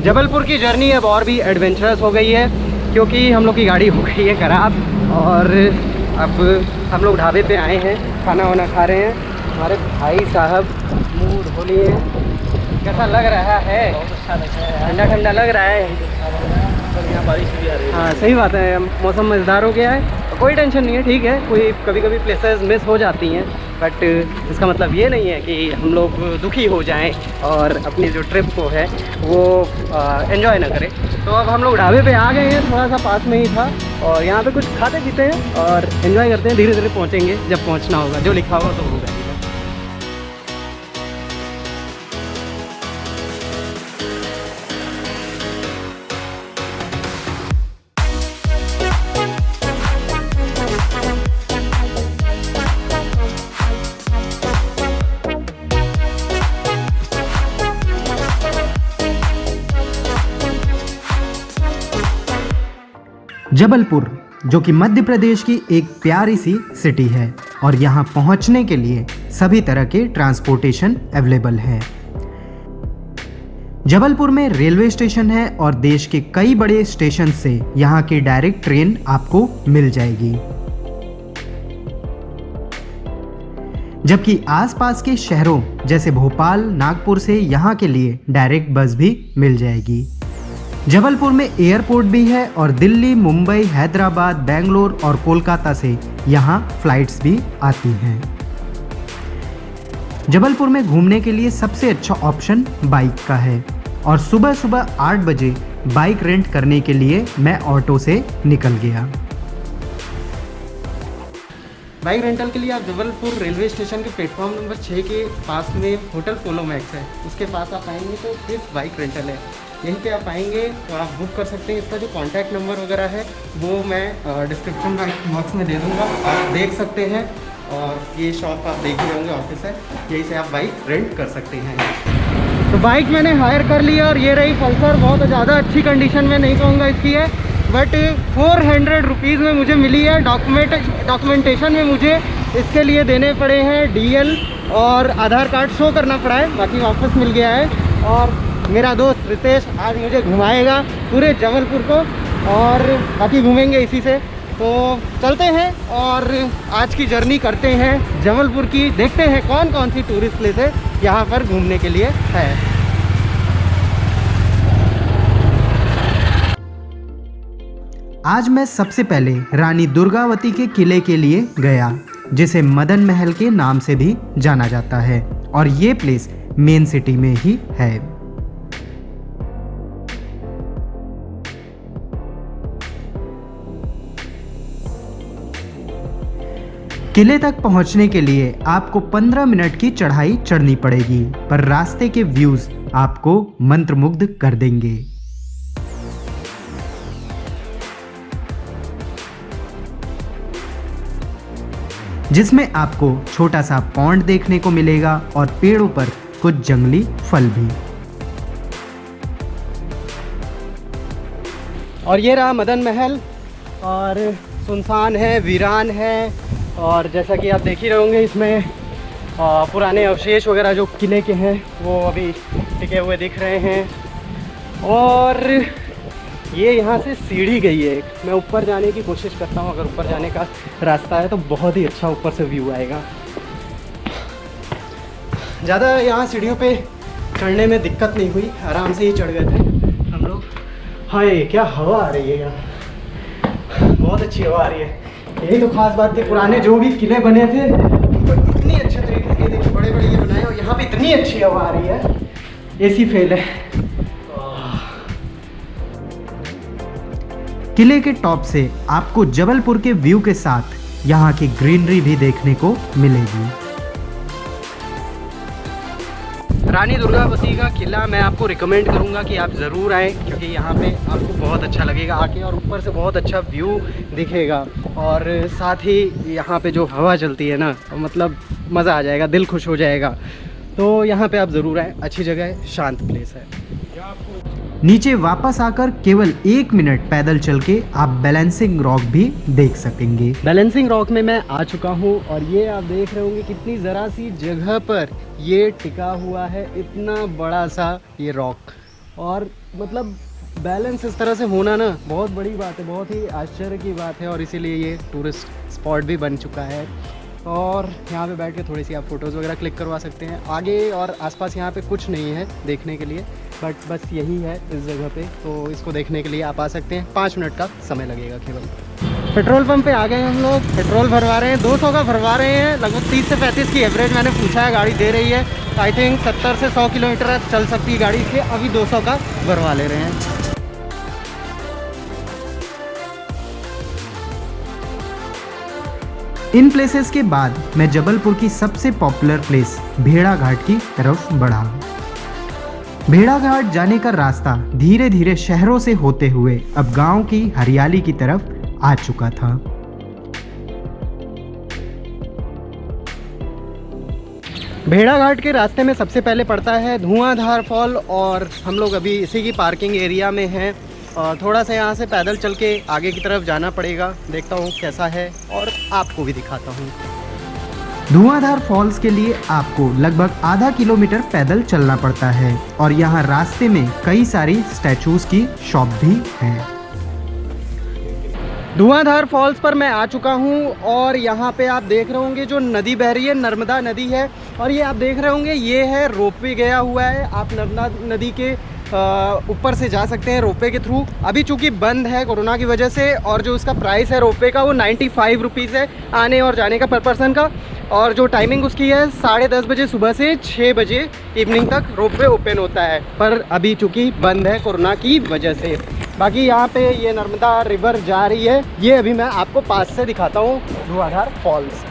जबलपुर की जर्नी अब और भी एडवेंचरस हो गई है क्योंकि हम लोग की गाड़ी हो गई है खराब और अब हम लोग ढाबे पे आए हैं, खाना वाना खा रहे हैं। हमारे भाई साहब मुंह धो लिए। कैसा लग रहा है? बहुत अच्छा लग रहा है, ठंडा ठंडा लग रहा है। पर यहाँ बारिश भी आ रही है। हाँ सही बात है, मौसम मज़ेदार हो गया है। कोई टेंशन नहीं है, ठीक है। कोई कभी कभी प्लेसेस मिस हो जाती हैं बट इसका मतलब ये नहीं है कि हम लोग दुखी हो जाएं और अपनी जो ट्रिप को है वो एंजॉय ना करें। तो अब हम लोग ढाबे पे आ गए हैं, थोड़ा सा पास में ही था और यहाँ पे कुछ खाते पीते हैं और एंजॉय करते हैं। धीरे धीरे पहुँचेंगे जब पहुँचना होगा, जो लिखा होगा तो होगा। जबलपुर जो कि मध्य प्रदेश की एक प्यारी सी सिटी है और यहाँ पहुँचने के लिए सभी तरह के ट्रांसपोर्टेशन अवेलेबल है। जबलपुर में रेलवे स्टेशन है और देश के कई बड़े स्टेशन से यहाँ की डायरेक्ट ट्रेन आपको मिल जाएगी, जबकि आसपास के शहरों जैसे भोपाल, नागपुर से यहाँ के लिए डायरेक्ट बस भी मिल जाएगी। जबलपुर में एयरपोर्ट भी है और दिल्ली, मुंबई, हैदराबाद, बेंगलोर और कोलकाता से यहाँ फ्लाइट्स भी आती हैं। जबलपुर में घूमने के लिए सबसे अच्छा ऑप्शन बाइक का है और सुबह सुबह 8 बजे बाइक रेंट करने के लिए मैं ऑटो से निकल गया। बाइक रेंटल के लिए आप जबलपुर रेलवे स्टेशन के प्लेटफॉर्म नंबर 6 के पास में होटल पोलो मैक्स है, उसके पास आप आएंगे तो सिर्फ बाइक रेंटल है। यहीं पे आप आएंगे तो आप बुक कर सकते हैं। इसका जो कॉन्टैक्ट नंबर वगैरह है वो मैं डिस्क्रिप्शन बॉक्स में दे दूँगा, आप देख सकते हैं। और ये शॉप आप देख ही होंगे, ऑफिस है, यहीं से आप बाइक रेंट कर सकते हैं। तो बाइक मैंने हायर कर लिया और ये रही पल्सर। बहुत ज़्यादा अच्छी कंडीशन में नहीं कहूँगा इसकी है, बट 400 रुपीज़ में मुझे मिली है। डॉक्यूमेंटेशन में मुझे इसके लिए देने पड़े हैं DL और आधार कार्ड शो करना पड़ा है, बाकी वापस मिल गया है। और मेरा दोस्त रितेश आज मुझे घुमाएगा पूरे जबलपुर को और बाकी घूमेंगे इसी से। तो चलते हैं और आज की जर्नी करते हैं जबलपुर की, देखते हैं कौन कौन सी टूरिस्ट प्लेसेस यहाँ पर घूमने के लिए है। आज मैं सबसे पहले रानी दुर्गावती के किले के लिए गया, जिसे मदन महल के नाम से भी जाना जाता है और ये प्लेस मेन सिटी में ही है। किले तक पहुंचने के लिए आपको 15 मिनट की चढ़ाई चढ़नी पड़ेगी, पर रास्ते के व्यूज आपको मंत्रमुग्ध कर देंगे। जिसमें आपको छोटा सा पॉन्ड देखने को मिलेगा और पेड़ों पर कुछ जंगली फल भी। और ये रहा मदन महल, और सुनसान है, वीरान है, और जैसा कि आप देख ही रहे होंगे इसमें पुराने अवशेष वगैरह जो किले के हैं वो अभी टिके हुए दिख रहे हैं। और ये यहाँ से सीढ़ी गई है, मैं ऊपर जाने की कोशिश करता हूँ। अगर ऊपर जाने का रास्ता है तो बहुत ही अच्छा ऊपर से व्यू आएगा। ज़्यादा यहाँ सीढ़ियों पे चढ़ने में दिक्कत नहीं हुई, आराम से ही चढ़ गए थे हम लोग। हाय क्या हवा आ रही है यहाँ, बहुत अच्छी हवा आ रही है। यही तो खास बात थी, पुराने जो भी किले बने थे तो इतनी अच्छे तरीके से देखिए बड़े बड़े ये बनाए, और यहाँ पे इतनी अच्छी हवा आ रही है, AC फेल है। किले के टॉप से आपको जबलपुर के व्यू के साथ यहाँ की ग्रीनरी भी देखने को मिलेगी। रानी दुर्गावती का किला मैं आपको रिकमेंड करूंगा कि आप ज़रूर आएँ, क्योंकि यहाँ पे आपको बहुत अच्छा लगेगा आके, और ऊपर से बहुत अच्छा व्यू दिखेगा। और साथ ही यहाँ पे जो हवा चलती है ना, मतलब मज़ा आ जाएगा, दिल खुश हो जाएगा। तो यहाँ पे आप ज़रूर आएँ, अच्छी जगह है, शांत प्लेस है। नीचे वापस आकर केवल 1 मिनट पैदल चल के आप बैलेंसिंग रॉक भी देख सकेंगे। बैलेंसिंग रॉक में मैं आ चुका हूँ और ये आप देख रहे होंगे कितनी ज़रा सी जगह पर ये टिका हुआ है, इतना बड़ा सा ये रॉक। और मतलब बैलेंस इस तरह से होना ना बहुत बड़ी बात है, बहुत ही आश्चर्य की बात है, और इसीलिए ये टूरिस्ट स्पॉट भी बन चुका है। और यहाँ पे बैठ के थोड़ी सी आप फ़ोटोज़ वगैरह क्लिक करवा सकते हैं। आगे और आसपास यहाँ पे कुछ नहीं है देखने के लिए, बट बस यही है इस जगह पे, तो इसको देखने के लिए आप आ सकते हैं। 5 मिनट का समय लगेगा केवल। पेट्रोल पंप पे आ गए हम लोग, पेट्रोल भरवा रहे हैं। 200 का भरवा रहे हैं, लगभग 30 से 35 की एवरेज मैंने पूछा है, गाड़ी दे रही है। आई थिंक 70 से 100 किलोमीटर चल सकती है गाड़ी से। अभी 200 का भरवा ले रहे हैं। इन प्लेसेस के बाद मैं जबलपुर की सबसे पॉपुलर प्लेस भेड़ा घाट की तरफ बढ़ा। भेड़ा घाट जाने का रास्ता धीरे धीरे शहरों से होते हुए अब गांव की हरियाली की तरफ आ चुका था। भेड़ा घाट के रास्ते में सबसे पहले पड़ता है धुआंधार फॉल, और हम लोग अभी इसी की पार्किंग एरिया में हैं। और थोड़ा सा यहाँ से पैदल चल के आगे की तरफ जाना पड़ेगा, देखता हूँ कैसा है और आपको भी दिखाता हूँ। धुआंधार फॉल्स के लिए आपको लगभग आधा किलोमीटर पैदल चलना पड़ता है, और यहाँ रास्ते में कई सारी स्टैचूज की शॉप भी है। धुआंधार फॉल्स पर मैं आ चुका हूँ, और यहाँ पे आप देख रहे होंगे जो नदी बह रही है, नर्मदा नदी है। और ये आप देख रहे होंगे ये है रोपवे गया हुआ है, आप नर्मदा नदी के ऊपर से जा सकते हैं रोपवे के थ्रू। अभी चूंकि बंद है कोरोना की वजह से, और जो उसका प्राइस है रोपवे का वो 95 रुपीज़ है आने और जाने का पर पर्सन का। और जो टाइमिंग उसकी है 10:30 बजे सुबह से 6 बजे इवनिंग तक रोपवे ओपन होता है, पर अभी चूंकि बंद है कोरोना की वजह से। बाकी यहाँ पे ये नर्मदा रिवर जा रही है, ये अभी मैं आपको पास से दिखाता हूँ धुआंधार फॉल्स।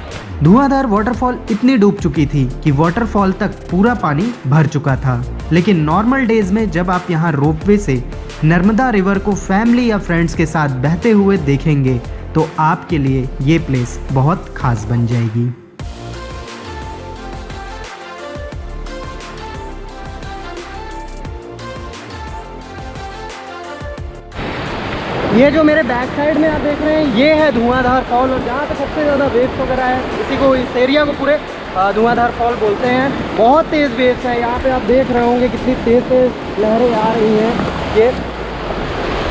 धुआंधार वाटरफॉल इतनी डूब चुकी थी कि वाटरफॉल तक पूरा पानी भर चुका था। लेकिन नॉर्मल डेज में जब आप यहाँ रोपवे से नर्मदा रिवर को फैमिली या फ्रेंड्स के साथ बहते हुए देखेंगे तो आपके लिए ये प्लेस बहुत खास बन जाएगी। ये जो मेरे बैक साइड में आप देख रहे हैं ये है धुआंधार फॉल, और जहाँ पे सबसे ज़्यादा वेव्स वगैरह है इसी को, इस एरिया को पूरे धुआंधार फॉल बोलते हैं। बहुत तेज़ वेव्स है यहाँ पे, आप देख रहे होंगे कितनी तेज़ तेज़ लहरें आ रही हैं ये।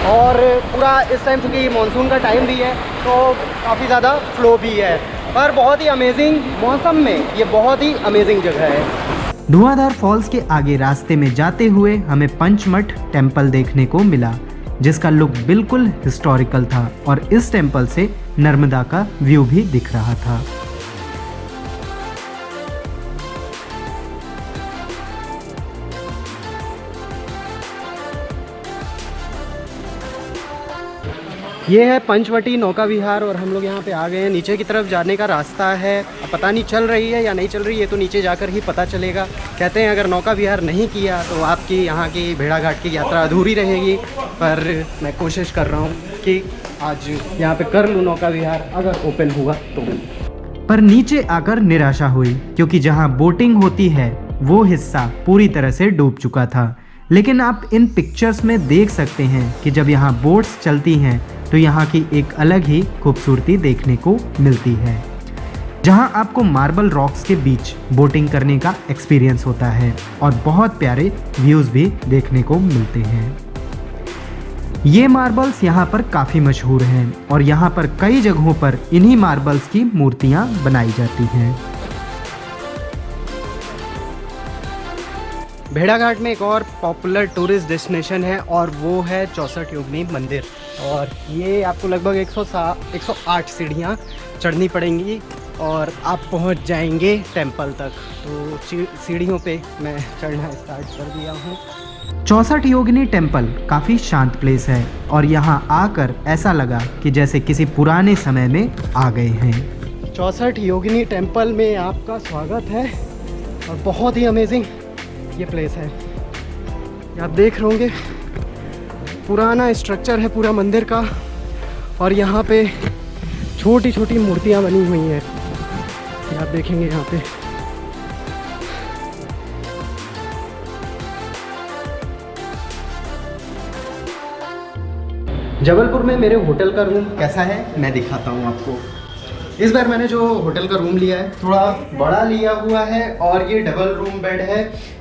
और पूरा इस टाइम क्योंकि मानसून का टाइम भी है तो काफ़ी ज़्यादा फ्लो भी है, पर बहुत ही अमेजिंग मौसम में ये बहुत ही अमेजिंग जगह है। धुआंधार फॉल्स के आगे रास्ते में जाते हुए हमें पंचमठ टेम्पल देखने को मिला, जिसका लुक बिल्कुल हिस्टोरिकल था, और इस टेम्पल से नर्मदा का व्यू भी दिख रहा था। ये है पंचवटी नौका विहार, और हम लोग यहाँ पे आ गए हैं। नीचे की तरफ जाने का रास्ता है, अब पता नहीं चल रही है या नहीं चल रही है, तो नीचे जाकर ही पता चलेगा। कहते हैं अगर नौका विहार नहीं किया तो आपकी यहाँ की भेड़ा घाट की यात्रा अधूरी रहेगी, पर मैं कोशिश कर रहा हूँ कि आज यहाँ पे कर लूँ नौका विहार, अगर ओपन हुआ तो। पर नीचे आकर निराशा हुई, क्योंकि जहाँ बोटिंग होती है वो हिस्सा पूरी तरह से डूब चुका था। लेकिन आप इन पिक्चर्स में देख सकते हैं कि जब यहाँ बोट्स चलती हैं तो यहाँ की एक अलग ही खूबसूरती देखने को मिलती है, जहाँ आपको मार्बल रॉक्स के बीच बोटिंग करने का एक्सपीरियंस होता है और बहुत प्यारे व्यूज़ भी देखने को मिलते हैं। ये मार्बल्स यहाँ पर काफ़ी मशहूर हैं, और यहाँ पर कई जगहों पर इन्हीं मार्बल्स की मूर्तियाँ बनाई जाती हैं। भेड़ा घाट में एक और पॉपुलर टूरिस्ट डेस्टिनेशन है, और वो है 64 योगिनी मंदिर। और ये आपको लगभग 108 सीढ़ियाँ चढ़नी पड़ेंगी और आप पहुंच जाएंगे टेंपल तक। तो सीढ़ियों पे मैं चढ़ना स्टार्ट कर दिया हूँ। 64 योगिनी टेम्पल काफ़ी शांत प्लेस है, और यहाँ आकर ऐसा लगा कि जैसे किसी पुराने समय में आ गए हैं। 64 योगिनी टेम्पल में आपका स्वागत है, और बहुत ही अमेजिंग ये प्लेस है। आप देख रहे होंगे पुराना स्ट्रक्चर है पूरा मंदिर का, और यहाँ पे छोटी छोटी मूर्तियाँ बनी हुई हैं, ये आप देखेंगे यहाँ पे। जबलपुर में मेरे होटल का रूम कैसा है मैं दिखाता हूँ आपको। इस बार मैंने जो होटल का रूम लिया है थोड़ा बड़ा लिया हुआ है और ये डबल रूम बेड है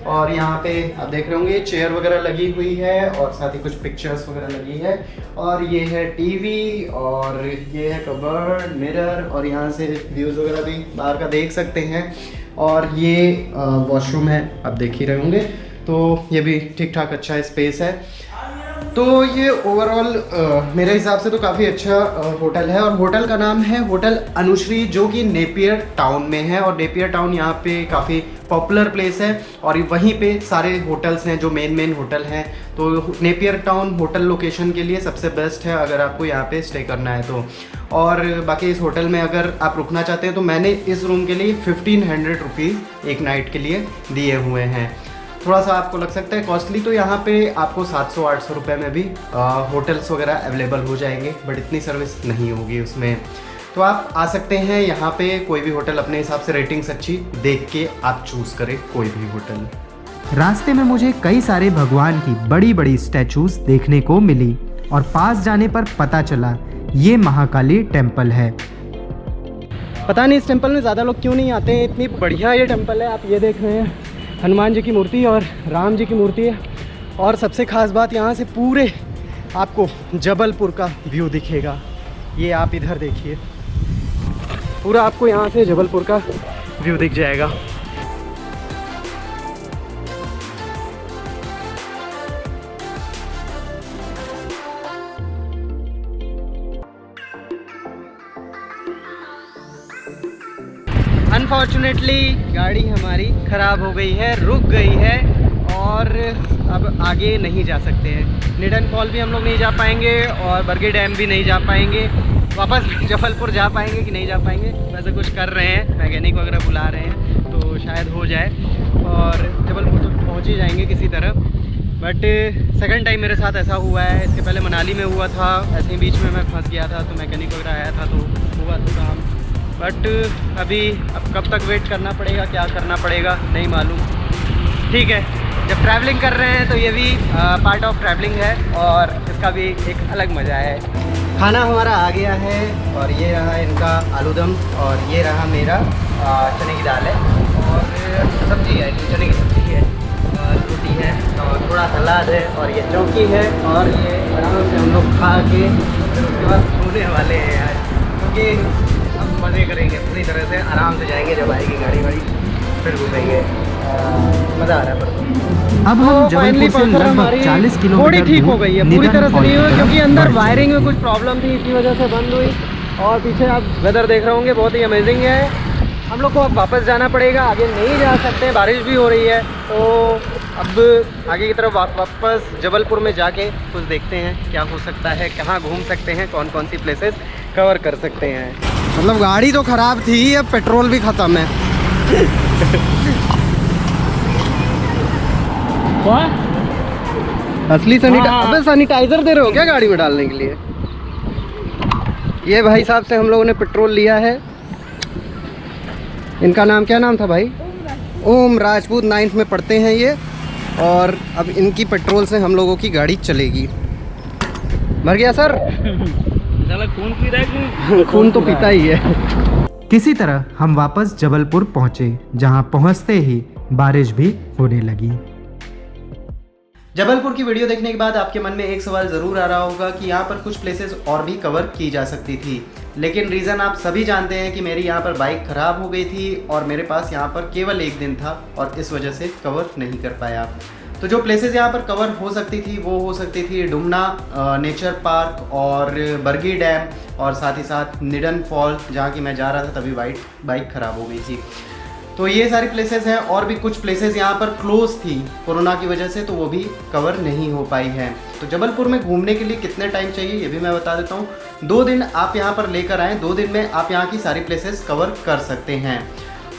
और यहाँ पे आप देख रहे होंगे चेयर वगैरह लगी हुई है और साथ ही कुछ पिक्चर्स वगैरह लगी है और ये है टीवी और ये है कबर्ड मिरर और यहाँ से व्यूज़ वगैरह भी बाहर का देख सकते हैं और ये वॉशरूम है आप देख ही रहे होंगे। तो ये भी ठीक ठाक अच्छा स्पेस है। तो ये ओवरऑल मेरे हिसाब से तो काफ़ी अच्छा होटल है और होटल का नाम है होटल अनुश्री जो कि नेपियर टाउन में है और नेपियर टाउन यहाँ पे काफ़ी पॉपुलर प्लेस है और वहीं पे सारे होटल्स हैं जो मेन होटल हैं। तो नेपियर टाउन होटल लोकेशन के लिए सबसे बेस्ट है अगर आपको यहाँ पे स्टे करना है तो। और बाकी इस होटल में अगर आप रुकना चाहते हैं तो मैंने इस रूम के लिए 1500 रुपीज़ एक नाइट के लिए दिए हुए हैं। थोड़ा सा आपको लग सकता है कॉस्टली, तो यहाँ पे आपको 700-800 रुपये में भी होटल्स वगैरह अवेलेबल हो जाएंगे बट इतनी सर्विस नहीं होगी उसमें। तो आप आ सकते हैं यहाँ पे कोई भी होटल अपने हिसाब से रेटिंग्स अच्छी देख के आप चूज़ करें कोई भी होटल। रास्ते में मुझे कई सारे भगवान की बड़ी बड़ी स्टैचूज देखने को मिली और पास जाने पर पता चला ये महाकाली टेम्पल है। पता नहीं इस टेम्पल में ज़्यादा लोग क्यों नहीं आते हैं, इतनी बढ़िया ये टेम्पल है। आप ये देख रहे हैं हनुमान जी की मूर्ति और राम जी की मूर्ति है और सबसे ख़ास बात यहाँ से पूरे आपको जबलपुर का व्यू दिखेगा। ये आप इधर देखिए पूरा आपको यहाँ से जबलपुर का व्यू दिख जाएगा। अनफॉर्चुनेटली गाड़ी हमारी ख़राब हो गई है, रुक गई है और अब आगे नहीं जा सकते हैं। निडन फॉल भी हम लोग नहीं जा पाएंगे और बरगी डैम भी नहीं जा पाएंगे। वापस जबलपुर जा पाएंगे कि नहीं जा पाएंगे वैसे कुछ कर रहे हैं, मैकेनिक वगैरह बुला रहे हैं तो शायद हो जाए और जबलपुर तो पहुँच ही जाएंगे किसी तरह। बट सेकंड टाइम मेरे साथ ऐसा हुआ है। इसके पहले मनाली में हुआ था, ऐसे ही बीच में मैं फंस गया था तो मैकेनिक वगैरह आया था तो हुआ तो काम। बट अभी अब कब तक वेट करना पड़ेगा, क्या करना पड़ेगा नहीं मालूम। ठीक है, जब ट्रैवलिंग कर रहे हैं तो ये भी पार्ट ऑफ ट्रैवलिंग है और इसका भी एक अलग मज़ा है। खाना हमारा आ गया है और ये रहा इनका आलूदम और ये रहा मेरा चने की दाल है और सब्ज़ी है, चने की सब्ज़ी है और रोटी है और थोड़ा सलाद है और ये चौकी है और ये आराम से हम लोग खा के फिर उसके बाद सोने वाले हैं यार, क्योंकि अब मज़े करेंगे पूरी तरह से, आराम से जाएंगे। जब आएगी गाड़ी वाड़ी फिर घूमेंगे, मज़ा आ रहा है। पर अब हम जबलपुर से लगभग 40 किलोमीटर थोड़ी ठीक हो गई है, पूरी तरह से नहीं हुई क्योंकि अंदर बढ़ वायरिंग में कुछ प्रॉब्लम थी इसी वजह से बंद हुई। और पीछे आप वेदर देख रहे होंगे बहुत ही अमेजिंग है। हम लोग को अब वापस जाना पड़ेगा, आगे नहीं जा सकते, बारिश भी हो रही है। तो अब आगे की तरफ वापस जबलपुर में जाके कुछ देखते हैं क्या हो सकता है, कहाँ घूम सकते हैं, कौन कौन सी प्लेसेस कवर कर सकते हैं। मतलब गाड़ी तो ख़राब थी, अब पेट्रोल भी ख़त्म है। असली अबे सैनिटाइजर दे रहे हो क्या गाड़ी में डालने के लिए? ये भाई साहब से हम लोगों ने पेट्रोल लिया है। इनका नाम क्या नाम था भाई? ओम राजपूत, 9th में पढ़ते हैं ये। और अब इनकी पेट्रोल से हम लोगों की गाड़ी चलेगी। मर गया सर? खून पी रहा है? खून तो पीता ही है। किसी तरह हम वापस जबलपुर पहुंचे, जहां पहुंचते ही बारिश भी होने लगी। जबलपुर की वीडियो देखने के बाद आपके मन में एक सवाल ज़रूर आ रहा होगा कि यहाँ पर कुछ प्लेसेस और भी कवर की जा सकती थी, लेकिन रीज़न आप सभी जानते हैं कि मेरी यहाँ पर बाइक ख़राब हो गई थी और मेरे पास यहाँ पर केवल एक दिन था और इस वजह से कवर नहीं कर पाया। तो जो प्लेसेस यहाँ पर कवर हो सकती थी वो हो सकती थी डुमना नेचर पार्क और बरगी डैम और साथ ही साथ निडन फॉल, जहाँ की मैं जा रहा था तभी बाइक ख़राब हो गई थी। तो ये सारी प्लेसेस हैं और भी कुछ प्लेसेस यहाँ पर क्लोज थी कोरोना की वजह से, तो वो भी कवर नहीं हो पाई हैं। तो जबलपुर में घूमने के लिए कितने टाइम चाहिए ये भी मैं बता देता हूँ। 2 दिन आप यहाँ पर लेकर आएँ, 2 दिन में आप यहाँ की सारी प्लेसेस कवर कर सकते हैं।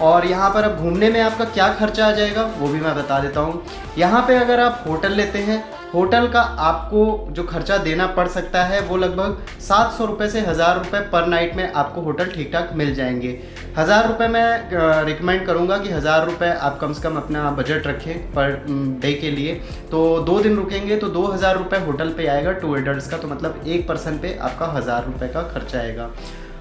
और यहाँ पर अब घूमने में आपका क्या खर्चा आ जाएगा वो भी मैं बता देता हूँ। यहाँ पे अगर आप होटल लेते हैं, होटल का आपको जो खर्चा देना पड़ सकता है वो लगभग 700 रुपये से 1000 रुपये पर नाइट में आपको होटल ठीक ठाक मिल जाएंगे। 1000 रुपये मैं रिकमेंड करूँगा कि 1000 रुपये आप कम से कम अपना बजट रखें पर डे के लिए। तो 2 दिन रुकेंगे तो 2000 रुपये होटल पे आएगा 2 एडल्ट्स का, तो मतलब 1 पर्सन पे आपका 1000 रुपये का खर्चा आएगा।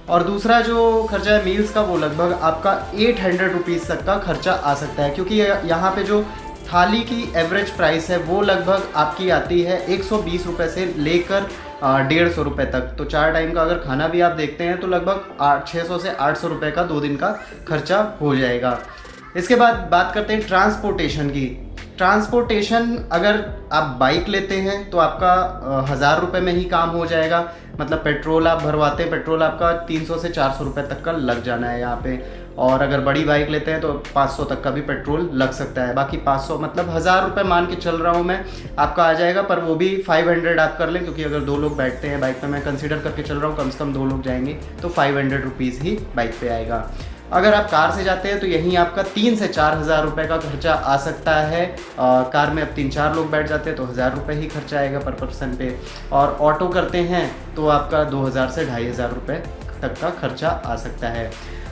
और दूसरा जो खर्चा है मील्स का, वो लगभग आपका 800 रुपीज़ तक का खर्चा आ सकता है, क्योंकि यहाँ पे जो थाली की एवरेज प्राइस है वो लगभग आपकी आती है 120 रुपये से लेकर 150 रुपये तक। तो 4 टाइम का अगर खाना भी आप देखते हैं तो लगभग 600 से 800 रुपये का 2 दिन का खर्चा हो जाएगा। इसके बाद बात करते हैं ट्रांसपोर्टेशन की। ट्रांसपोर्टेशन अगर आप बाइक लेते हैं तो आपका 1000 रुपये में ही काम हो जाएगा। मतलब पेट्रोल आप भरवाते हैं, पेट्रोल आपका 300 से 400 रुपये तक का लग जाना है यहाँ पे। और अगर बड़ी बाइक लेते हैं तो 500 तक का भी पेट्रोल लग सकता है। बाकी 500 मतलब 1000 रुपये मान के चल रहा हूँ मैं, आपका आ जाएगा। पर वो भी 500 आप कर लें, क्योंकि अगर 2 लोग बैठते हैं बाइक पे, मैं कंसिडर करके चल रहा हूँ कम से कम 2 लोग जाएंगे तो 500 रुपीज़ ही बाइक पे आएगा। अगर आप कार से जाते हैं तो यहीं आपका 3 से 4 हज़ार रुपये का खर्चा आ सकता है। कार में अब 3-4 लोग बैठ जाते हैं तो 1000 रुपये ही खर्चा आएगा पर पर्सन पे। और ऑटो करते हैं तो आपका 2000 से 2500 रुपये तक का खर्चा आ सकता है।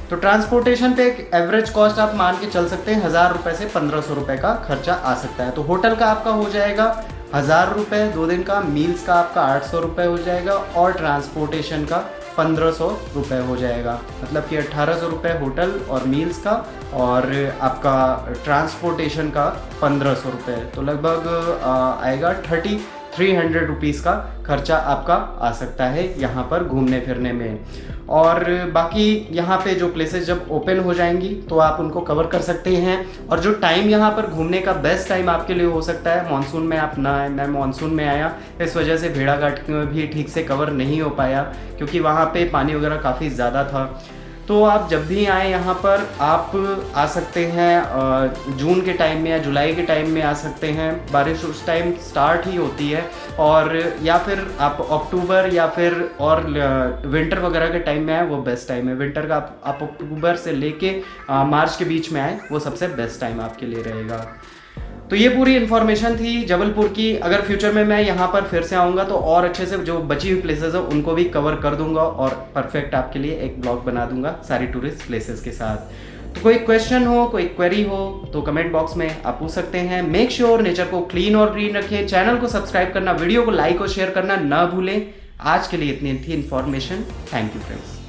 तो ट्रांसपोर्टेशन पे एक एवरेज कॉस्ट आप मान के चल सकते हैं 1000 रुपये से 1500 रुपये का खर्चा आ सकता है। तो होटल का आपका हो जाएगा 1000 रुपये 2 दिन का, मील्स का आपका 800 रुपये हो जाएगा और ट्रांसपोर्टेशन का 1500 रुपये हो जाएगा। मतलब कि 1800 रुपये होटल और मील्स का और आपका ट्रांसपोर्टेशन का 1500 रुपये। तो लगभग आएगा 300 रुपीज़ का खर्चा आपका आ सकता है यहाँ पर घूमने फिरने में। और बाकी यहाँ पे जो प्लेसेस जब ओपन हो जाएंगी तो आप उनको कवर कर सकते हैं। और जो टाइम यहाँ पर घूमने का बेस्ट टाइम आपके लिए हो सकता है मानसून में आप ना आए। मैं मानसून में आया, इस वजह से भेड़ाघाट में भी ठीक से कवर नहीं हो पाया, क्योंकि वहाँ पे पानी वगैरह काफ़ी ज़्यादा था। तो आप जब भी आए यहाँ पर आप आ सकते हैं जून के टाइम में या जुलाई के टाइम में आ सकते हैं। बारिश उस टाइम स्टार्ट ही होती है। और या फिर आप अक्टूबर या फिर और विंटर वगैरह के टाइम में आए, वो बेस्ट टाइम है। विंटर का आप अक्टूबर से लेके मार्च के बीच में आए, वो सबसे बेस्ट टाइम आपके लिए रहेगा। तो ये पूरी इन्फॉर्मेशन थी जबलपुर की। अगर फ्यूचर में मैं यहाँ पर फिर से आऊँगा तो और अच्छे से जो बची हुई प्लेसेस है उनको भी कवर कर दूंगा और परफेक्ट आपके लिए एक ब्लॉग बना दूंगा सारी टूरिस्ट प्लेसेस के साथ। तो कोई क्वेश्चन हो, कोई क्वेरी हो तो कमेंट बॉक्स में आप पूछ सकते हैं। मेक श्योर नेचर को क्लीन और ग्रीन रखें। चैनल को सब्सक्राइब करना, वीडियो को लाइक और शेयर करना ना भूलें। आज के लिए इतनी थी इन्फॉर्मेशन। Thank you friends.